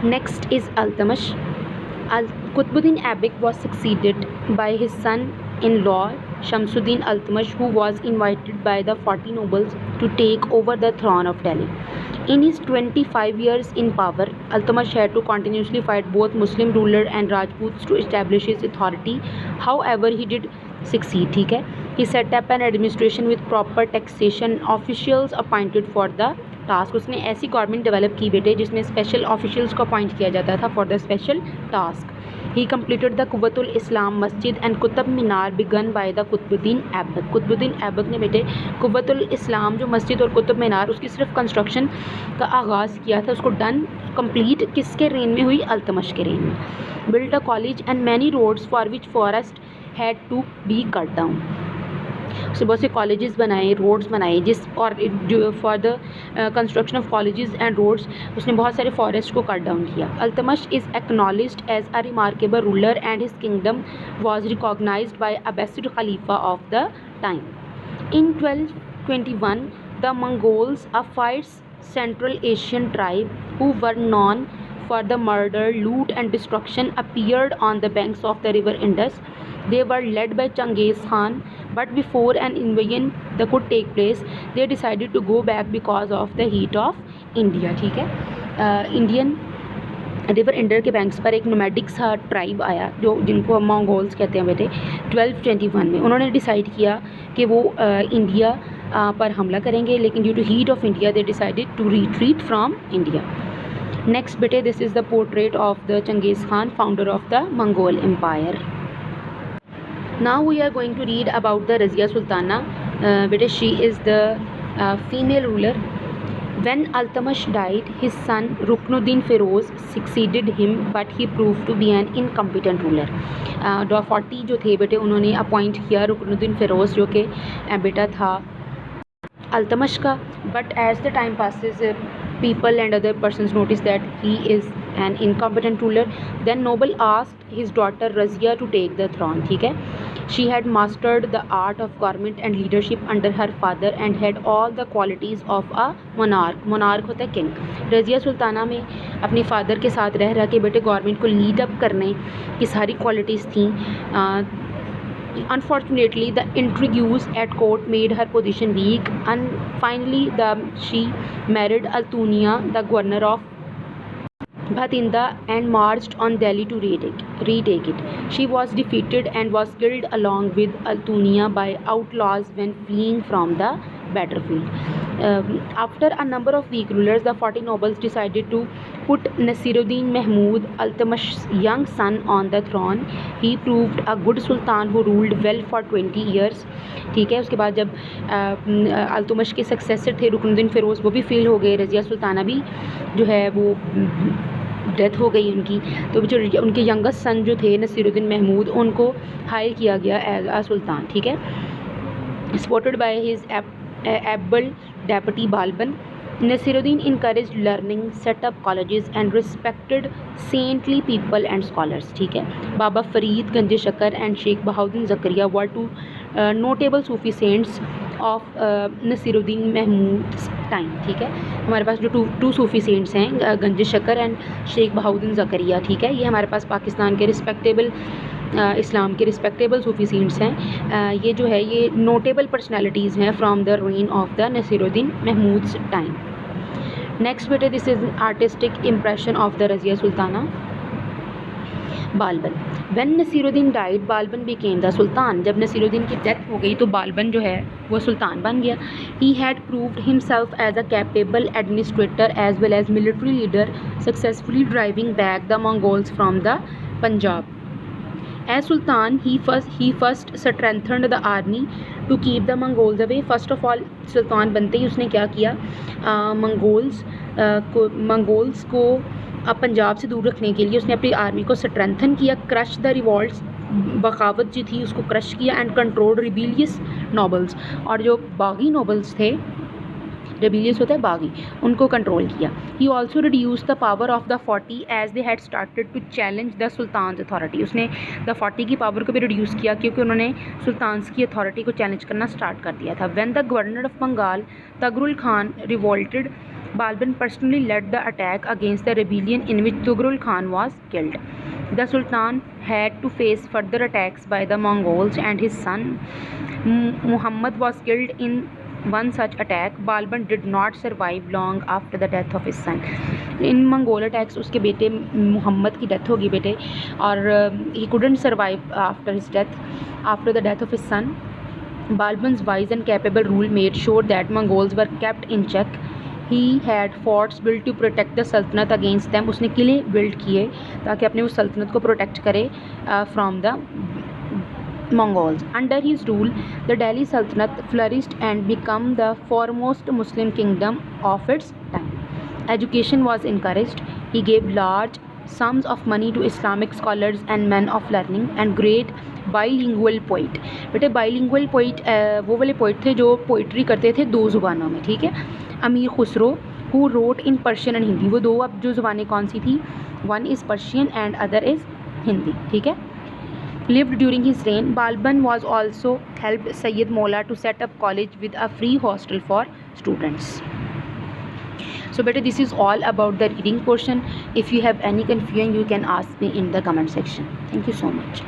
Next is Altamash. Qutbuddin Aibak was succeeded by his son-in-law Shamsuddin Altamash, who was invited by the 40 nobles to take over the throne of Delhi. In his 25 years in power, Altamash had to continuously fight both Muslim rulers and Rajputs to establish his authority. However, he did succeed. ठीक है, he set up an administration with proper taxation, officials appointed for the task. उसने ऐसी government develop की बेटे जिसमें special officials को appoint किया जाता था for the special task. He completed the Quwwatul Islam Masjid and Qutub Minar began by the Qutubuddin Aibak. Qutubuddin Aibak ने बेटे कुव्वतुल इस्लाम जो मस्जिद और कुतुब मीनार उसकी सिर्फ कंस्ट्रक्शन का आगाज़ किया था, उसको डन कंप्लीट किसके रेन में हुई? अल्तमश के रेन में. Built a college and many roads for which forest had to be cut down. उसने बहुत से कॉलेजेस बनाए, रोड्स बनाए, जिस और जो for the construction of colleges and roads उसने बहुत सारे फॉरेस्ट को कट डाउन किया. Altamash is acknowledged as a remarkable ruler and his kingdom was recognized by Abbasid Khalifa of the time. In 1221 the Mongols, a fights Central Asian tribe who were known for the murder, loot and destruction appeared on the banks of the river Indus. They were led by Genghis Khan, but before an invasion that could take place, they decided to go back because of the heat of India. ठीक है, Indian river इंडर के banks पर एक nomadic सा tribe आया जो जिनको हम मंगोल्स कहते हैं बेटे. 1221 में उन्होंने डिसाइड किया कि वो इंडिया पर हमला करेंगे, लेकिन due to heat of India they decided to retreat from India. Next बेटे, this is the portrait of the Genghis Khan, founder of the Mongol empire. Now we are going to read about the Razia Sultana. बेटे she is the female ruler. When Altamash died, his son Ruknuddin Feroz succeeded him, but he proved to be an incompetent ruler. 40 जो थे बेटे उन्होंने appoint किया रुकनुद्दीन फ़िरोज़ जो कि बेटा था अल्तमश का. But as the time passes, people and other persons notice that he is an incompetent ruler. Then noble asked his daughter Razia to take the throne. ठीक है, she had mastered the art of government and leadership under her father and had all the qualities of a monarch. monarch होता है king. Razia Sultana में अपने father के साथ रह के बेटे गवर्नमेंट को लीड अप करने की सारी क्वालिटीज़ थी. Unfortunately, the intrigues at court made her position weak, and finally she married Altunia, the governor of Bhatinda, and marched on Delhi to retake it. She was defeated and was killed along with Altunia by outlaws when fleeing from the battlefield. After a number of weak rulers, the 40 nobles decided to put Nasiruddin Mahmud, Altamash's young son, on the throne. He proved a good sultan who ruled well for 20 years. ठीक है, उसके बाद जब अल्तमश के successor थे रुकनुद्दीन फ़िरोज़ वो भी fail हो गए, रज़िया सुल्ताना भी जो है वो डेथ हो गई उनकी. तो जो उनके यंगेस्ट सन जो थे नसीरुद्दीन महमूद उनको हायर किया गया एज अ सुल्तान. ठीक है, supported by his able deputy Balban. Nasiruddin encouraged learning, set up colleges and respected saintly people and scholars. ठीक है, बाबा Farid Ganj Shakkar and Sheikh Bahauddin Zakariya were two notable Sufi saints of Nasiruddin Mahmud time. ठीक है, हमारे पास जो टू सूफी सेंट्स हैं गंज शक्कर एंड शेख बहाउद्दीन ज़करिया. ठीक है, ये हमारे पास पाकिस्तान के रिस्पेक्टेबल इस्लाम के रिस्पेक्टेबल सूफी सेंट्स हैं. ये जो है ये नोटेबल पर्सनैलिटीज़ हैं from the reign of the Nasiruddin Mahmud time. Next बेटे, this is artistic impression of the Razia Sultana. Balban. When Nasiruddin died Balban became the sultan. जब नसीरुद्दीन की डेथ हो गई तो बालबन जो है वो सुल्तान बन गया. He had proved himself as a capable administrator as well as military leader, successfully driving back the Mongols from the Punjab. As Sultan, he first strengthened the army to keep the Mongols away. First of all, सुल्तान बनते ही उसने क्या किया, Mongols को पंजाब से दूर रखने के लिए उसने अपनी आर्मी को स्ट्रेंथन किया. क्रश द रिवॉल्ट्स, बगावत जो थी उसको क्रश किया. एंड कंट्रोल्ड रिबेलियस नॉबल्स, और जो बागी नॉबल्स थे, रेबिलियस होता है बागी, उनको कंट्रोल किया. He also reduce the power of the 40 as they had started to challenge the sultan authority. उसने द 40 की पावर को भी रिड्यूस किया क्योंकि उन्होंने सुल्तान की अथॉरिटी को चैलेंज करना स्टार्ट कर दिया था. When the governor of Bengal Tughral Khan revolted Balban personally led the attack against the rebellion in which Tughrul Khan was killed. The Sultan had to face further attacks by the Mongols, and his son Muhammad was killed in one such attack. Balban did not survive long after the death of his son. In Mongol attacks उसके बेटे मुहम्मद की death होगी बेटे, और he couldn't survive after his death, after the death of his son. Balban's wise and capable rule made sure that Mongols were kept in check. He had forts built to protect the Sultanate against them. उसने किले build किए ताकि अपने उस सल्तनत को protect करे from the Mongols. Under his rule, the Delhi Sultanate flourished and became the foremost Muslim kingdom of its time. Education was encouraged. He gave large sums of money to Islamic scholars and men of learning and great bilingual poet. बेटे bilingual poet वो वाले poet थे जो poetry करते थे दो ज़ुबानों में, ठीक है. अमीर Khusro who wrote in Persian and Hindi. वो दो अब जो ज़ुबानें कौन सी थी, one is Persian and other is Hindi, ठीक है. Lived during his reign. Balban was also helped Sayyid Mola to set up college with a free hostel for students. So beta, this is all about the reading portion. If you have any confusion, you can ask me in the comment section. Thank you so much.